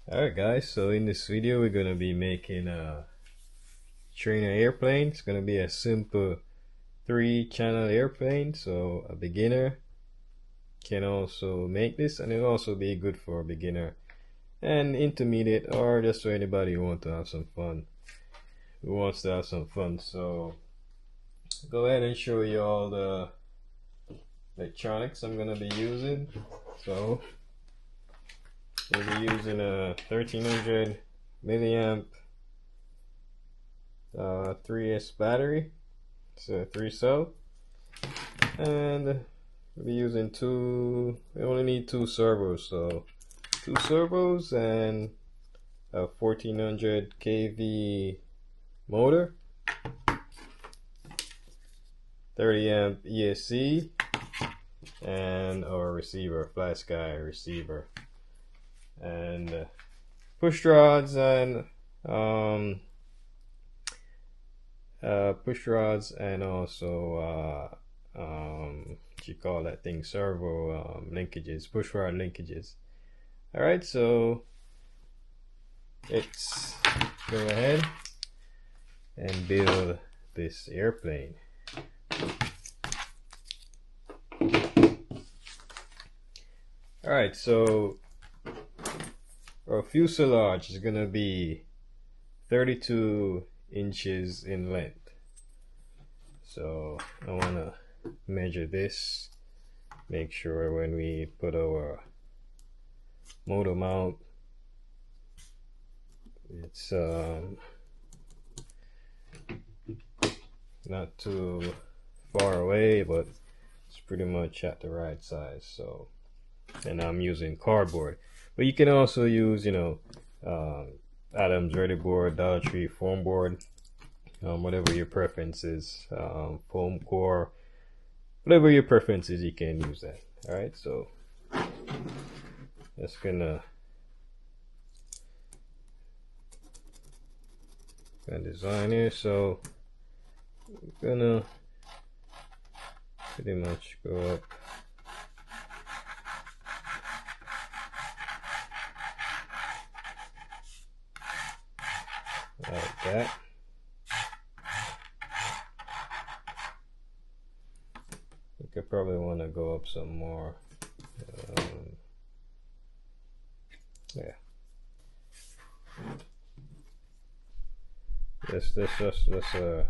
Alright guys, so in this video we're going to be making a trainer airplane. It's going to be a simple 3-channel airplane, so a beginner can also make this, and it'll also be good for a beginner and intermediate, or just for anybody who wants to have some fun. So go ahead and show you all the electronics I'm going to be using. So we'll be using a 1300 milliamp 3S battery, so 3 cell, and we'll be using we only need 2 servos, so 2 servos and a 1400 kV motor, 30 amp ESC, and our receiver, flat sky receiver, and push rods and also what you call that thing, servo linkages, push rod linkages. Alright, so let's go ahead and build this airplane. Alright, so our fuselage is gonna be 32 inches in length. So I want to measure this, make sure when we put our motor mount, it's not too far away, but it's pretty much at the right size. So, and I'm using cardboard, but you can also use, Adams Ready board, Dollar Tree foam board, whatever your preference is, foam core, whatever your preference is, you can use that. Alright, so just gonna design here. So we're gonna pretty much go up like that. You could probably want to go up some more. Yeah. This a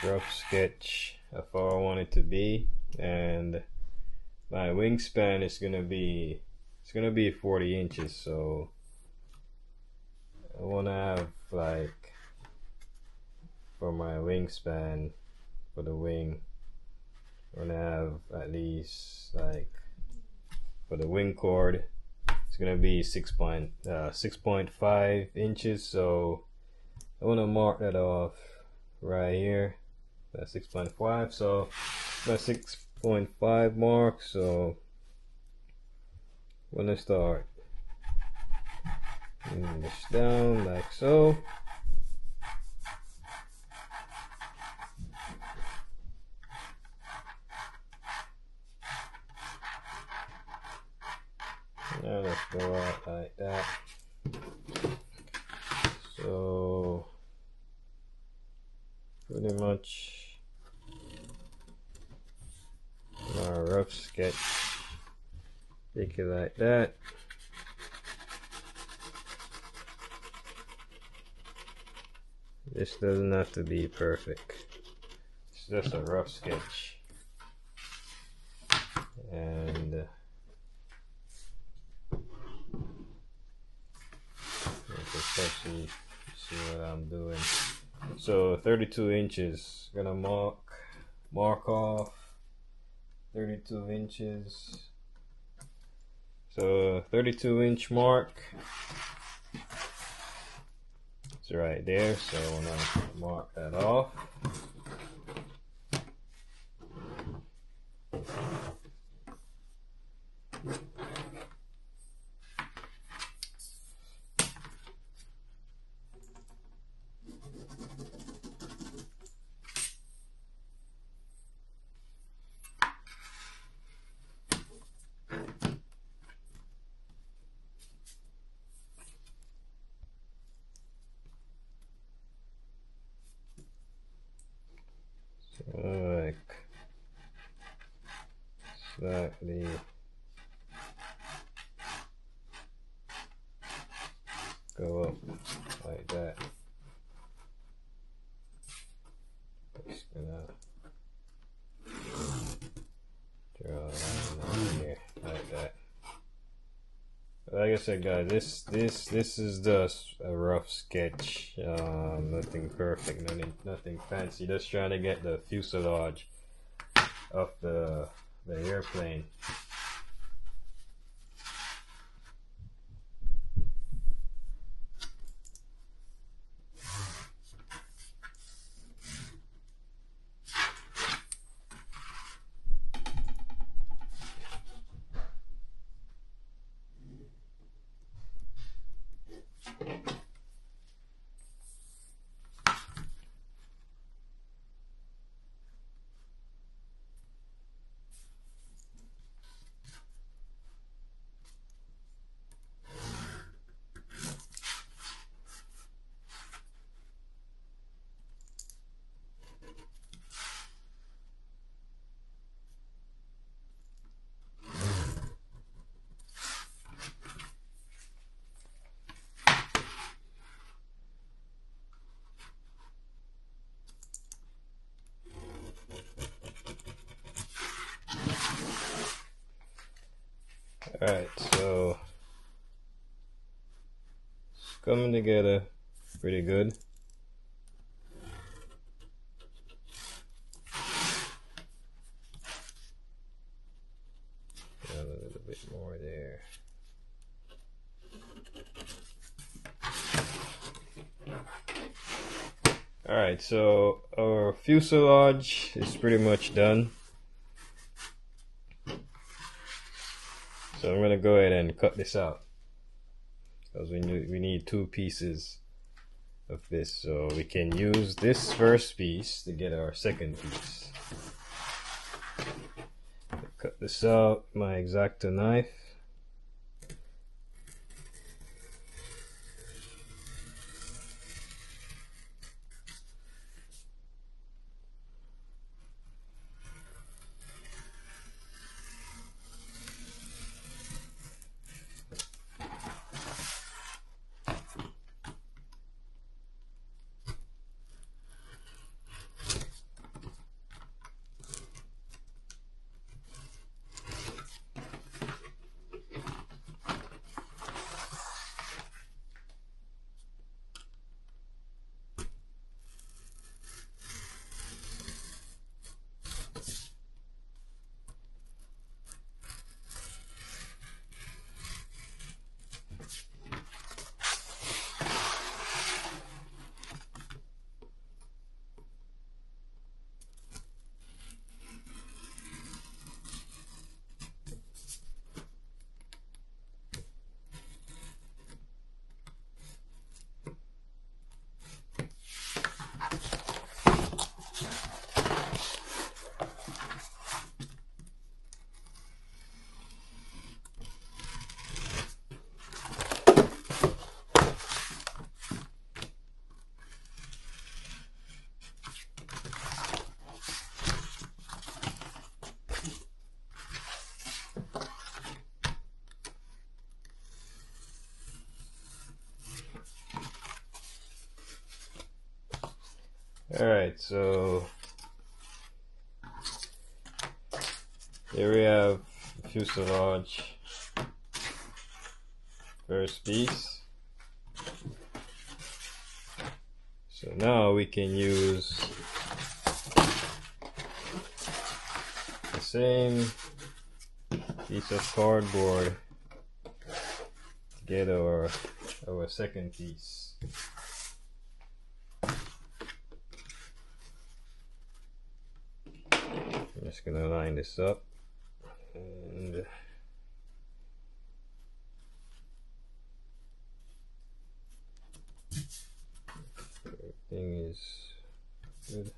rough sketch of how I want it to be, and my wingspan is gonna be 40 inches. So I want to have, like, for my wingspan for the wing, I'm gonna have at least, like, for the wing cord, it's gonna be 6.5 inches. So I want to mark that off right here. That's 6.5. So my 6.5 mark. So when I start moving this down like so. Now let's go out like that. So pretty much my rough sketch, take it like that. This doesn't have to be perfect. It's just a rough sketch. And especially see what I'm doing. So 32 inches, gonna mark off 32 inches. So 32 inch mark, it's right there. So I want to mark that off. slightly go up like that. Just gonna draw a line here like that. Like I said, guys, this is just a rough sketch. Nothing perfect, nothing fancy. Just trying to get the fuselage of the airplane. Alright, so it's coming together pretty good. Got a little bit more there. Alright, so our fuselage is pretty much done. So I'm gonna go ahead and cut this out because we need two pieces of this, so we can use this first piece to get our second piece. Cut this out, my X-Acto knife. Alright, so here we have the fuselage first piece. So now we can use the same piece of cardboard to get our second piece. I'm just gonna line this up and everything is good.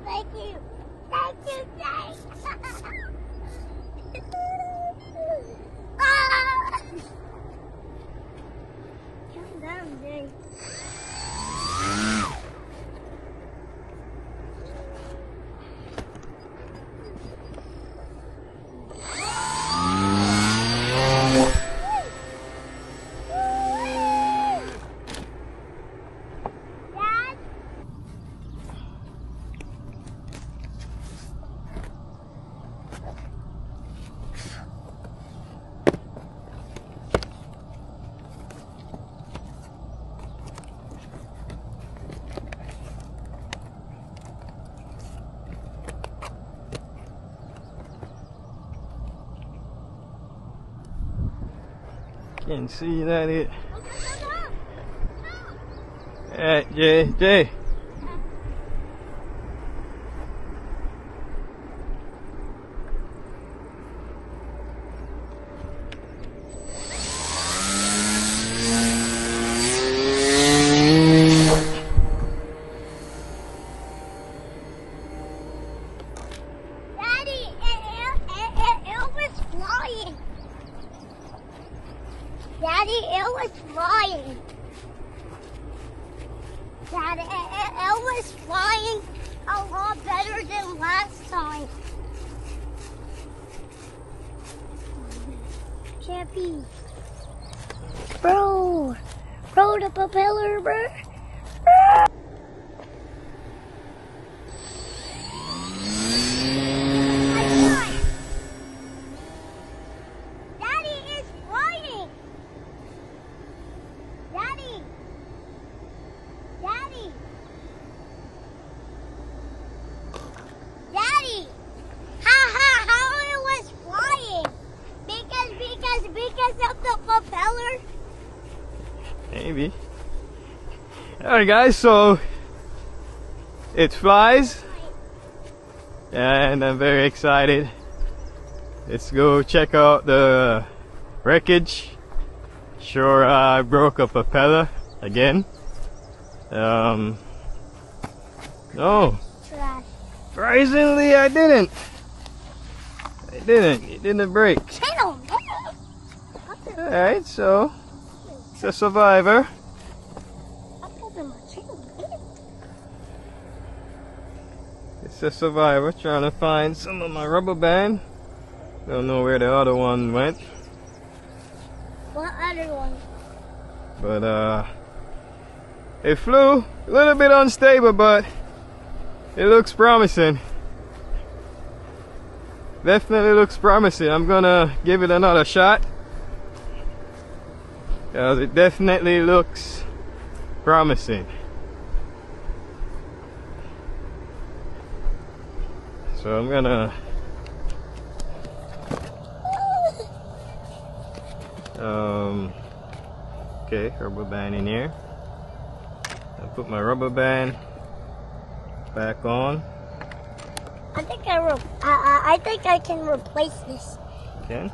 Thank you. Thank you, thanks. Ah! Calm down, Jay. Can't see that it. Alright, Jay. Daddy, it was flying. Daddy, it was flying. Daddy, it was flying a lot better than last time. Chappy. Bro, the propeller, bro. Daddy is flying. Daddy. How it was flying? Because of the propeller? Maybe. Alright guys, so it flies and I'm very excited. Let's go check out the wreckage. Sure, I broke a propeller again. No, surprisingly I didn't. It didn't break. Alright, so it's a survivor. It's a survivor, trying to find some of my rubber band. Don't know where the other one went. What other one? But it flew a little bit unstable, but it looks promising. Definitely looks promising. I'm gonna give it another shot, because it definitely looks promising. So I'm gonna okay, rubber band in here. I'll put my rubber band back on. I think I can replace this. Can?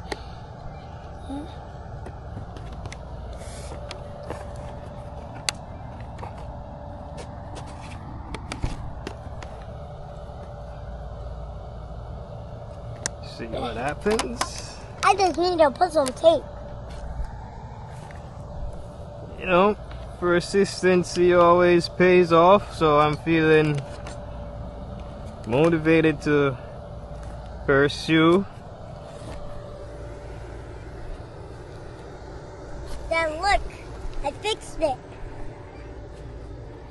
See what happens. I just need to put some tape. You know, persistency always pays off, so I'm feeling motivated to pursue. Then look, I fixed it.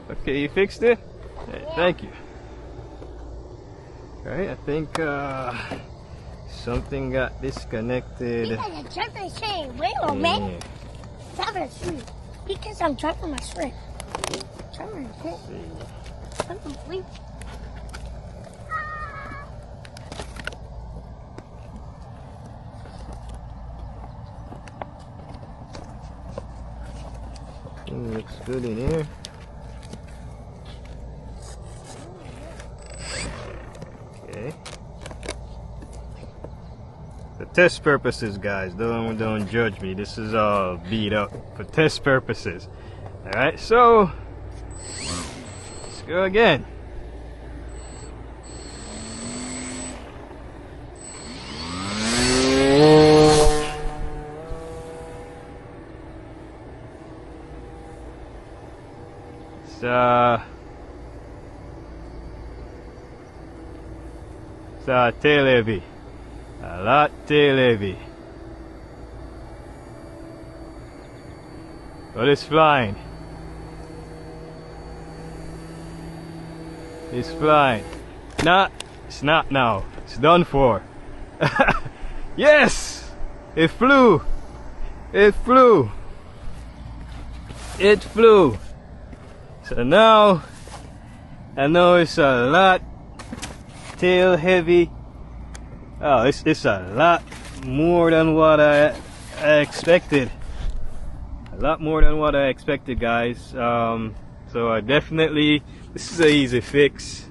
Okay, you fixed it? Yeah. Thank you. Alright, I think something got disconnected. Because I'm dropping my string. Wait a minute. Dropping my string. Because I'm dropping my string. Dropping my string. Please. Looks good in here. Okay. For test purposes, guys, don't judge me. This is all beat up for test purposes. All right, so go again. It's tail heavy. A lot tail heavy. But it's flying. It's flying. Nah, it's not now. It's done for. Yes! It flew. It flew. It flew. So now I know it's a lot tail heavy. Oh, it's a lot more than what I expected. A lot more than what I expected, guys. So I definitely, this is an easy fix.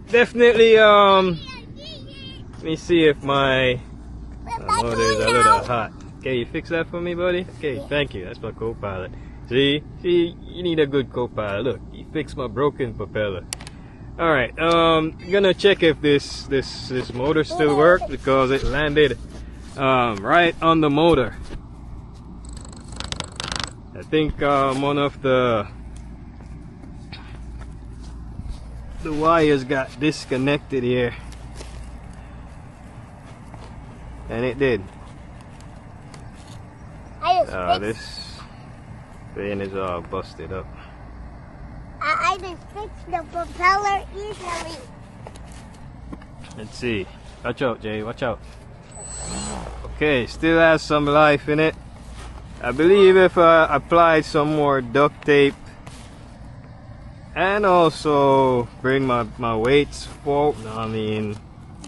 Definitely, let me see if my motor's a little hot. Okay, you fix that for me, buddy? Okay, thank you. That's my co-pilot. See, you need a good co-pilot. Look, he fixed my broken propeller. All right, gonna check if this motor still works because it landed right on the motor. I think one of the wires got disconnected here, and it did. This thing is all busted up. I just fixed the propeller easily. Let's see. Watch out, Jay. Watch out. Okay, still has some life in it. I believe if I applied some more duct tape and also bring my weights forward, Daddy,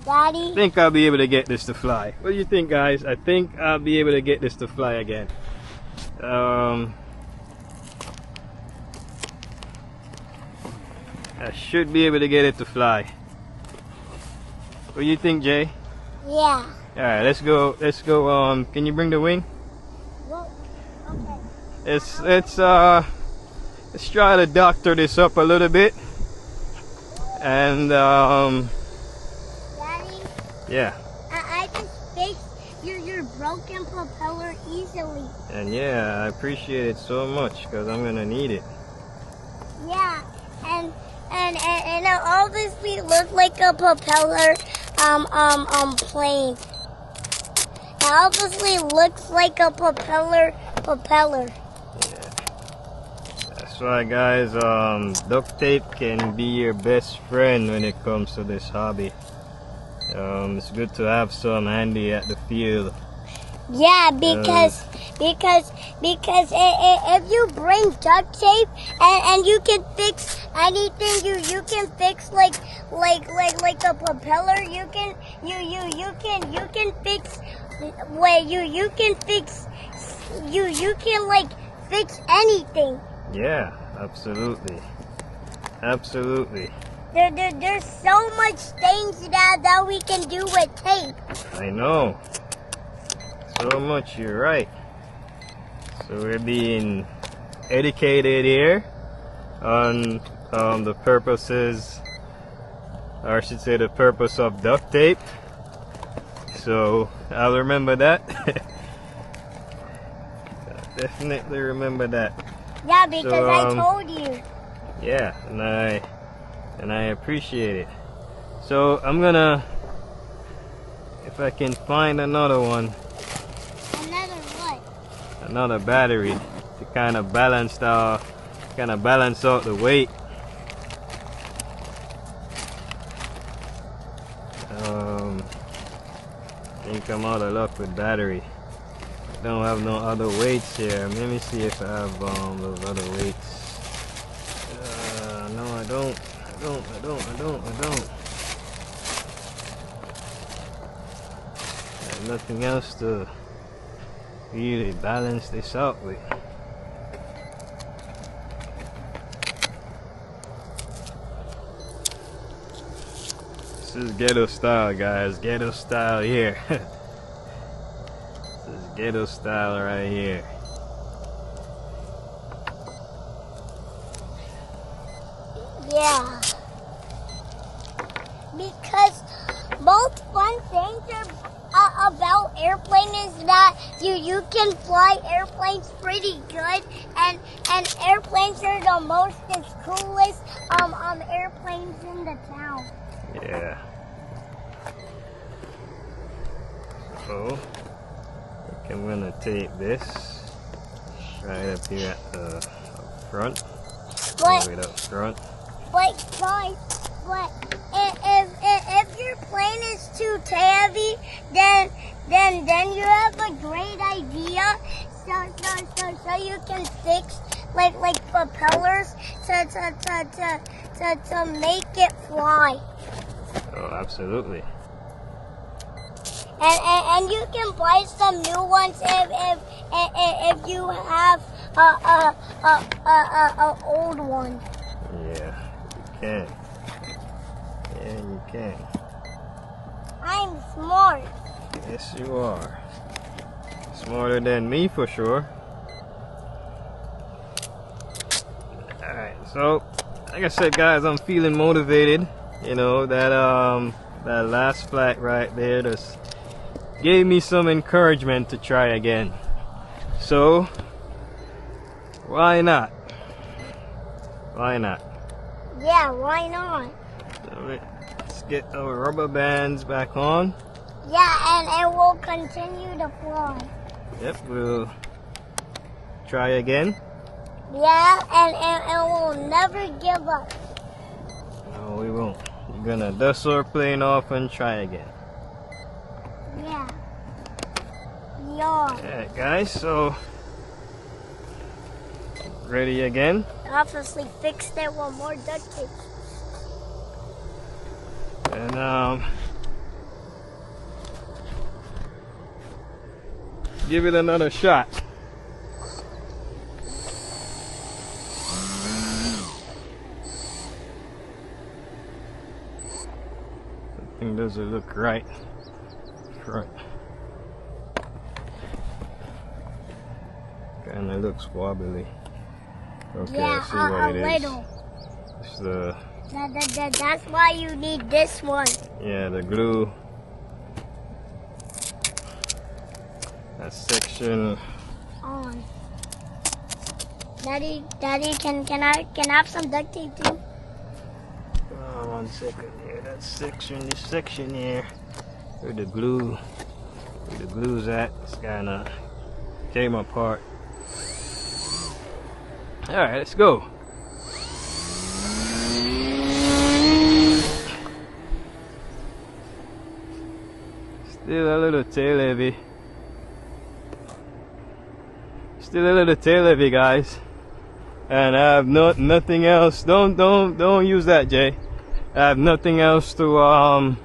I think I'll be able to get this to fly. What do you think, guys? I think I'll be able to get this to fly again. I should be able to get it to fly. What do you think, Jay? Yeah. Alright, let's go. Can you bring the wing? Well, okay. Let's try to doctor this up a little bit. And Daddy? Yeah. I just fixed your broken propeller easily. And yeah, I appreciate it so much because I'm gonna need it. Yeah, and it obviously looked like a propeller plane. It obviously looks like a propeller. Yeah. That's why, guys, duct tape can be your best friend when it comes to this hobby. It's good to have some handy at the field. Yeah, because if you bring duct tape and you can fix anything, you can fix like a propeller. You can fix you can like fix anything. Yeah, absolutely. There's so much things that we can do with tape. I know. So much, you're right. So we're being educated here on the purposes, or I should say the purpose of duct tape. So I'll remember that. I'll definitely remember that. Yeah, because So, I told you. Yeah, and I appreciate it. So I'm gonna, if I can find another one. Another battery to kind of balance out the weight. I think I'm out of luck with battery. I don't have no other weights here. Let me see if I have those other weights. No, I don't. I have nothing else to really balance this out with. This is ghetto style, guys. Ghetto style here. This is ghetto style right here. Yeah. because most fun things about airplane is that you can fly airplanes pretty good, and airplanes are the most and coolest airplanes in the town. Yeah. So I'm gonna tape this right up here at the up front. Right up front. But guys, if your plane is too heavy, then you have a great idea. So you can fix like propellers to make it fly. Oh, absolutely. And you can buy some new ones if you have a old one. Yeah, you can. Yeah, you can. I'm smart. Yes, you are. Smarter than me for sure. Alright, so like I said, guys, I'm feeling motivated. You know, that last flight right there just gave me some encouragement to try again. So why not? Why not? Yeah, why not? So let's get our rubber bands back on. Yeah, and it will continue to fly. Yep, we'll try again. Yeah, and it will never give up. No, we won't. We're gonna dust our plane off and try again. Yeah. Yeah. Alright, guys, so ready again? Obviously fixed it with more duct tape. And give it another shot. Something doesn't look right. Front. Kinda looks wobbly. Okay, Yeah, I see what it is. little. It's the That's why you need this one. yeah, the glue. That section. On. Daddy, can I have some duct tape too? Oh, 1 second here. That section, this section here, where the glue's at, it's kinda came apart. All right, let's go. Still a little tail heavy. Still a little tail heavy, guys. And I have nothing else. Don't use that, Jay. I have nothing else to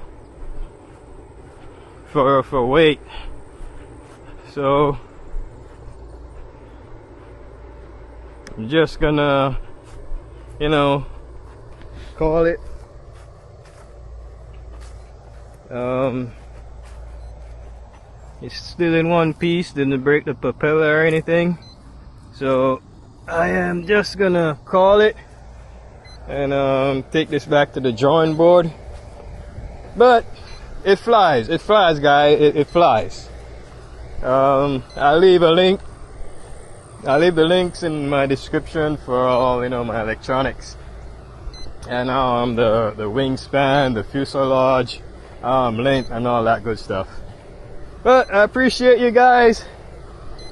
for weight. So I'm just gonna, you know, call it. It's still in one piece, didn't break the propeller or anything. So I am just gonna call it and take this back to the drawing board. But it flies, guys, it flies. I'll leave a link. I'll leave the links in my description for all, you know, my electronics. And the wingspan, the fuselage, length and all that good stuff. But I appreciate you guys,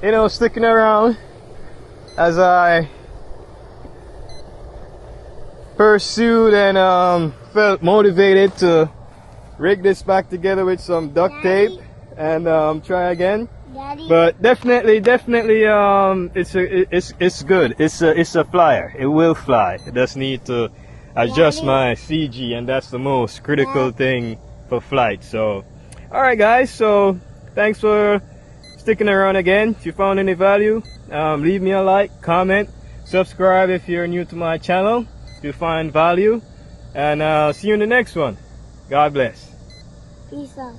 you know, sticking around as I pursued and felt motivated to rig this back together with some duct tape and try again. Daddy. But definitely, it's good. It's a flyer. It will fly. It just need to adjust Daddy. my CG, and that's the most critical thing for flight. So, all right, guys. So, thanks for sticking around again. If you found any value, leave me a like, comment, subscribe if you're new to my channel. If you find value, and see you in the next one. God bless. Peace out.